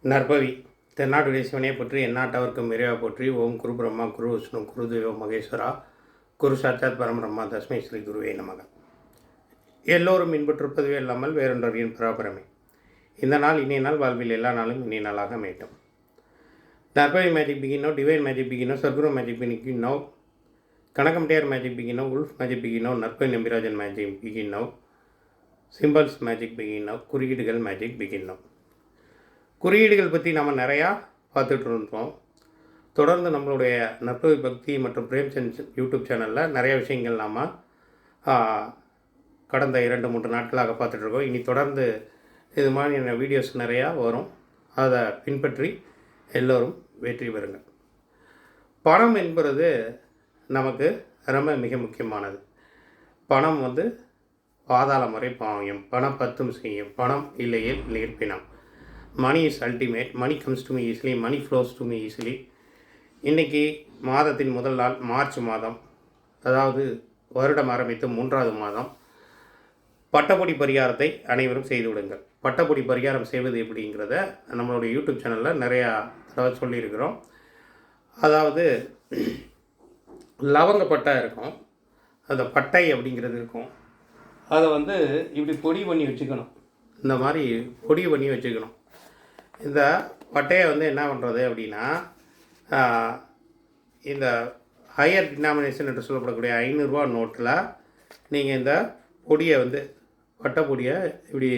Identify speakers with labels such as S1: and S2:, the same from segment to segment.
S1: நற்பவி தென்னாடுடைய சிவனை போற்றி எந்நாட்டவர்க்கும் இறைவா போற்றி. ஓம் குரு பிரம்மா குரு விஷ்ணு குரு தேவ மகேஸ்வரா குரு சாட்சாத் பரம்பிரம்மா தஸ்மை ஸ்ரீ குருவே நமக. எல்லோரும் இன்புற்றிருப்பதுவே இல்லாமல் வேறொன்றறியின் பராபரமே. இந்த நாள் இனிய நாள், வாழ்வில் எல்லா நாளும் இனிய நாளாக அமையட்டும். நற்பவி மேஜிக் பிகினோ, டிவைன் மேஜிக் பிகினோ, சர்க்குரு மேஜிக் பிகினோ, கனகம்டியார் மேஜிக் பிகினோ, உல்ஃப் மேஜிக் பிகினோ, நற்பவி நம்பிராஜன் மேஜிக் பிகினோ, சிம்பல்ஸ் மேஜிக் பிகினோ, குறியீடுகள் மேஜிக் பிகினோ. குறியீடுகள் பற்றி நம்ம நிறையா பார்த்துட்டு இருந்தோம். தொடர்ந்து நம்மளுடைய நற்பவி பக்தி மற்றும் பிரேம்சந்த் யூடியூப் சேனலில் நிறைய விஷயங்கள் நாம் கடந்த 2-3 நாட்களாக பார்த்துட்ருக்கோம். இனி தொடர்ந்து இது மாதிரியான வீடியோஸ் நிறையா வரும். அதை பின்பற்றி எல்லோரும் வெற்றி பெறுங்கள். பணம் என்பது நமக்கு ரொம்ப மிக முக்கியமானது. பணம் பாதாள முறை பாயும், பணம் பத்தும் செய்யும், பணம் இல்லையில் நிற்பினம். Money is ultimate, money comes to me easily, money flows to me easily. இன்றைக்கி மாதத்தின் முதல் நாள், மார்ச் மாதம், அதாவது வருடம் ஆரம்பித்து 3வது மாதம். பட்டப்பொடி பரிகாரத்தை அனைவரும் செய்து விடுங்கள். பட்டப்பொடி பரிகாரம் செய்வது எப்படிங்கிறத நம்மளுடைய யூடியூப் சேனலில் நிறையா தடவை சொல்லியிருக்கிறோம். அதாவது லவங்க பட்டை இருக்கும், அந்த பட்டை அப்படிங்கிறது இருக்கும். அதை இப்படி பொடி பண்ணி வச்சுக்கணும். இந்த மாதிரி பொடி பண்ணி வச்சுக்கணும். இந்த பட்டையை என்ன பண்ணுறது அப்படின்னா, இந்த ஹையர் டினாமினேஷன் என்று சொல்லப்படக்கூடிய 500 ரூபா நோட்டில் நீங்கள் இந்த பொடியை பட்டை பொடியை இப்படி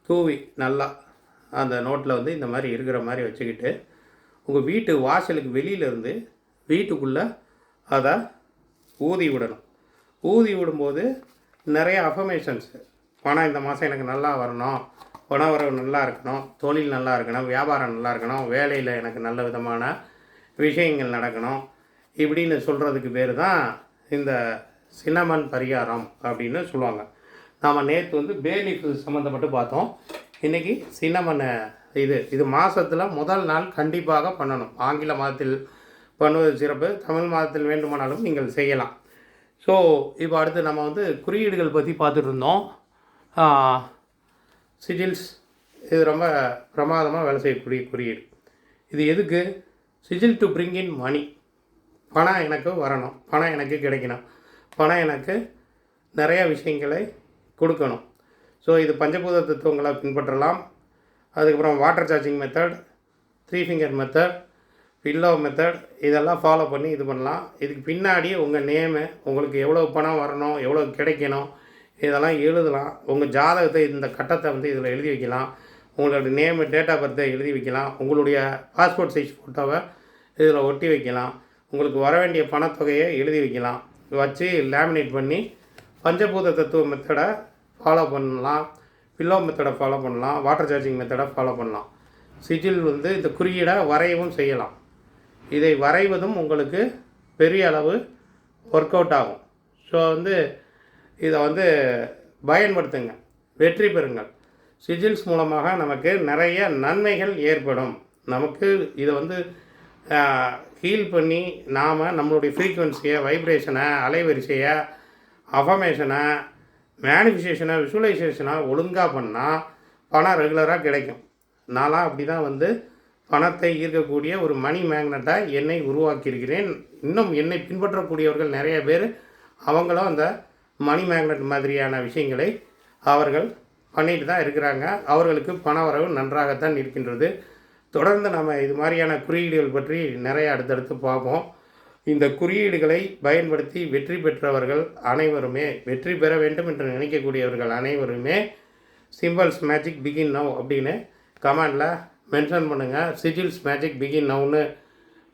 S1: தூவி நல்லா அந்த நோட்டில் இந்த மாதிரி இருக்கிற மாதிரி வச்சுக்கிட்டு உங்கள் வீட்டு வாசலுக்கு வெளியிலேருந்து வீட்டுக்குள்ளே அதை ஊதி விடணும். ஊதி விடும்போது நிறைய அஃபர்மேஷன்ஸு, பணம் இந்த மாதம் எனக்கு நல்லா வரணும், பண வரவு நல்லா இருக்கணும், தொழில் நல்லா இருக்கணும், வியாபாரம் நல்லா இருக்கணும், வேலையில் எனக்கு நல்ல விதமான விஷயங்கள் நடக்கணும், இப்படின்னு சொல்கிறதுக்கு பேர் தான் இந்த சின்னமன் பரிகாரம் அப்படின்னு சொல்லுவாங்க. நாம் நேற்று பேலீஃப் சம்மந்தப்பட்டு பார்த்தோம். இன்றைக்கி சின்னமன் இது மாதத்தில் முதல் நாள் கண்டிப்பாக பண்ணணும். ஆங்கில மாதத்தில் பண்ணுவது சிறப்பு, தமிழ் மாதத்தில் வேண்டுமானாலும் நீங்கள் செய்யலாம். ஸோ இப்போ அடுத்து நம்ம குறியீடுகள் பற்றி பார்த்துட்டு இருந்தோம். சிஜில்ஸ் இது ரொம்ப பிரமாதமாக வேலை செய்யக்கூடிய குறியீடு. இது எதுக்கு? சிஜில் டு பிரிங் இன் மணி. பணம் எனக்கு வரணும், பணம் எனக்கு கிடைக்கணும், பணம் எனக்கு நிறையா விஷயங்களை கொடுக்கணும். ஸோ இது பஞ்சபூத தத்துவங்களை பின்பற்றலாம். அதுக்கப்புறம் water charging method, 3 finger method, pillow method, இதெல்லாம் ஃபாலோ பண்ணி இது பண்ணலாம். இதுக்கு பின்னாடி உங்கள் நேமு, உங்களுக்கு எவ்வளோ பணம் வரணும், எவ்வளோ கிடைக்கணும், இதெல்லாம் எழுதலாம். உங்கள் ஜாதகத்தை இந்த கட்டத்தை இதில் எழுதி வைக்கலாம். உங்களோட நேமு, டேட் ஆஃப் பர்த்தை எழுதி வைக்கலாம். உங்களுடைய பாஸ்போர்ட் சைஸ் ஃபோட்டோவை இதில் ஒட்டி வைக்கலாம். உங்களுக்கு வர வேண்டிய பணத்தொகையை எழுதி வைக்கலாம். வச்சு லேமினேட் பண்ணி பஞ்சபூத தத்துவ மெத்தடை ஃபாலோ பண்ணலாம், பில்லோ மெத்தடை ஃபாலோ பண்ணலாம், வாட்டர் சார்ஜிங் மெத்தடை ஃபாலோ பண்ணலாம். சிஜில் இந்த குறியீடை வரையவும் செய்யலாம். இதை வரைவதும் உங்களுக்கு பெரிய அளவு ஒர்க் அவுட் ஆகும். ஸோ இதை பயன்படுத்துங்க, வெற்றி பெறுங்கள். சிஜில்ஸ் மூலமாக நமக்கு நிறைய நன்மைகள் ஏற்படும். நமக்கு இதை ஹீல் பண்ணி நாம் நம்மளுடைய ஃப்ரீக்குவன்சியை, வைப்ரேஷனை, அலைவரிசையை, அஃபர்மேஷனை, மேனிஃபெஸ்டேஷனை, விஷுவலைசேஷனை ஒழுங்காக பண்ணால் பணம் ரெகுலராக கிடைக்கும். நான்லாம் அப்படி தான் பணத்தை ஈர்க்கக்கூடிய ஒரு மணி மேக்னட்டாக என்னை உருவாக்கியிருக்கிறேன். இன்னும் என்னை பின்பற்றக்கூடியவர்கள் நிறைய பேர், அவங்களும் அந்த மணி மேக்னட் மாதிரியான விஷயங்களை அவர்கள் பண்ணிட்டு தான் இருக்கிறாங்க. அவர்களுக்கு பண வரவு நன்றாகத்தான் இருக்கின்றது. தொடர்ந்து நம்ம இது மாதிரியான குறியீடுகள் பற்றி நிறைய அடுத்தடுத்து பார்ப்போம். இந்த குறியீடுகளை பயன்படுத்தி வெற்றி பெற்றவர்கள் அனைவருமே, வெற்றி பெற வேண்டும் என்று நினைக்கக்கூடியவர்கள் அனைவருமே சிம்பல்ஸ் மேஜிக் பிகின் நவ் அப்படின்னு கமெண்டில் மென்ஷன் பண்ணுங்கள். சிஜில்ஸ் மேஜிக் பிகின் நவ்னு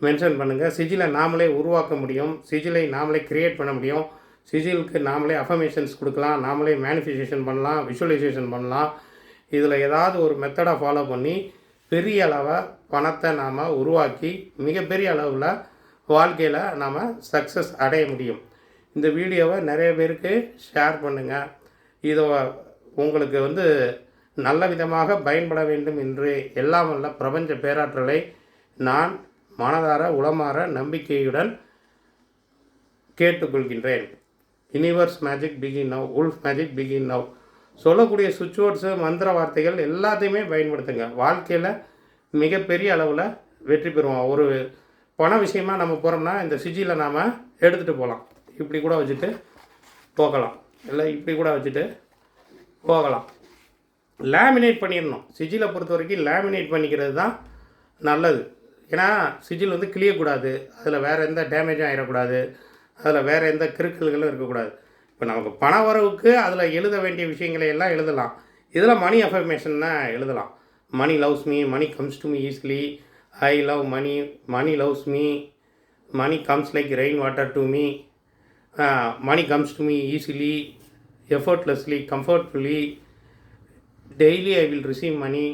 S1: மென்ஷன் பண்ணுங்கள். சிஜிலை நாமளே உருவாக்க முடியும், சிஜிலை நாமளே க்ரியேட் பண்ண முடியும். சிஜிலுக்கு நாமளே அஃபர்மேஷன்ஸ் கொடுக்கலாம், நாமளே மேனிஃபெஸ்டேஷன் பண்ணலாம், விஷுவலைசேஷன் பண்ணலாம். இதில் ஏதாவது ஒரு மெத்தடை ஃபாலோ பண்ணி பெரிய அளவில் பணத்தை நாம் உருவாக்கி மிகப்பெரிய அளவில் வாழ்க்கையில் நாம் சக்ஸஸ் அடைய முடியும். இந்த வீடியோவை நிறைய பேருக்கு ஷேர் பண்ணுங்கள். இதை உங்களுக்கு நல்ல விதமாக பயன்பட வேண்டும் என்று எல்லாம் வல்ல பிரபஞ்ச பேராற்றலை நான் மனதார உளமாற நம்பிக்கையுடன் கேட்டுக்கொள்கின்றேன். Universe magic begin now, wolf magic begin now சொல்லக்கூடிய சுவிட்ச் வேர்ட்ஸு, மந்திர வார்த்தைகள் எல்லாத்தையுமே பயன்படுத்துங்க. வாழ்க்கையில் மிகப்பெரிய அளவில் வெற்றி பெறுவோம். ஒரு பண விஷயமா நம்ம போகிறோம்னா இந்த சிஜிலை நாம் எடுத்துகிட்டு போகலாம். இப்படி கூட வச்சுட்டு போகலாம், இல்லை இப்படி கூட வச்சுட்டு போகலாம். லேமினேட் பண்ணிடணும். சிஜிலை பொறுத்த வரைக்கும் லேமினேட் பண்ணிக்கிறது தான் நல்லது. ஏன்னா சிஜில் வந்து கிளியக்கூடாது, அதில் வேறு எந்த டேமேஜும் ஆகிடக்கூடாது, அதில் வேறு எந்த கிறுக்கல்களும் இருக்கக்கூடாது. இப்போ நமக்கு பண வரவுக்கு அதில் எழுத வேண்டிய விஷயங்களை எல்லாம் எழுதலாம். இதில் மணி அஃபர்மேஷன்னா எழுதலாம். Money loves me, money comes to me easily, I love money, money loves me, money comes like rain water to me, money comes to me easily, effortlessly, comfortfully, daily I will receive money,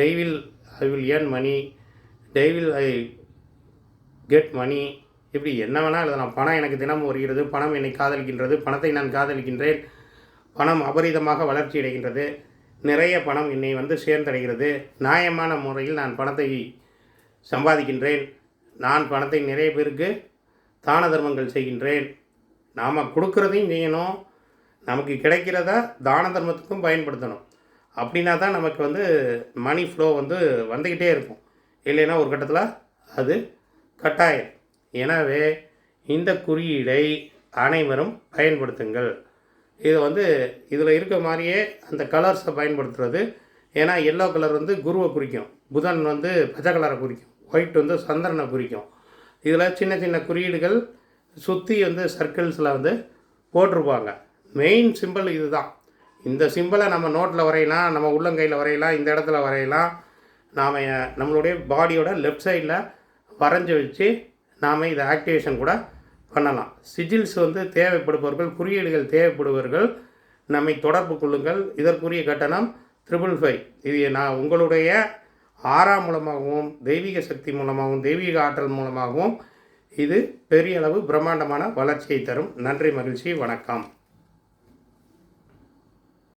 S1: I will earn money, daily I get money. இப்படி என்ன வேணால் எழுதலாம். பணம் எனக்கு தினம் வருகிறது, பணம் என்னை காதலிக்கின்றது, பணத்தை நான் காதலிக்கின்றேன், பணம் அபரிதமாக வளர்ச்சி அடைகின்றது, நிறைய பணம் என்னை வந்து சேர்ந்தடைகிறது, நியாயமான முறையில் நான் பணத்தை சம்பாதிக்கின்றேன், நான் பணத்தை நிறைய பேருக்கு தான தர்மங்கள் செய்கின்றேன். நாம் கொடுக்குறதையும் செய்யணும், நமக்கு கிடைக்கிறத தான தர்மத்துக்கும் பயன்படுத்தணும். அப்படின்னா தான் நமக்கு வந்து மணி ஃப்ளோ வந்து வந்துக்கிட்டே இருக்கும். இல்லைன்னா ஒரு கட்டத்தில் அது கட்டாயம். எனவே இந்த குறியீடை அனைவரும் பயன்படுத்துங்கள். இது வந்து இதில் இருக்க மாதிரியே அந்த கலர்ஸை பயன்படுத்துகிறது. ஏன்னா எல்லோ கலர் வந்து குருவை குறிக்கும், புதன் வந்து பச்சை கலரை குறிக்கும், ஒயிட் வந்து சந்திரனை குறிக்கும். இதில் சின்ன சின்ன குறியீடுகள் சுற்றி வந்து சர்க்கிள்ஸில் வந்து போட்டிருப்பாங்க. மெயின் சிம்பிள் இது தான். இந்த சிம்பிளை நம்ம நோட்டில் வரையலாம், நம்ம உள்ளங்கையில் வரையலாம், இந்த இடத்துல வரையலாம். நாம் நம்மளுடைய பாடியோட லெஃப்ட் சைடில் வரைஞ்சி வச்சு நாம் இதை ஆக்டிவேஷன் கூட பண்ணலாம். சிஜில்ஸ் வந்து தேவைப்படுபவர்கள், குறியீடுகள் தேவைப்படுபவர்கள் நம்மை தொடர்பு கொள்ளுங்கள். இதற்குரிய கட்டணம் 555. இது நான் உங்களுடைய ஆறாம் மூலமாகவும் தெய்வீக சக்தி மூலமாகவும் தெய்வீக ஆற்றல் மூலமாகவும் இது பெரிய அளவு பிரம்மாண்டமான வளர்ச்சியை தரும். நன்றி, மகிழ்ச்சி, வணக்கம்.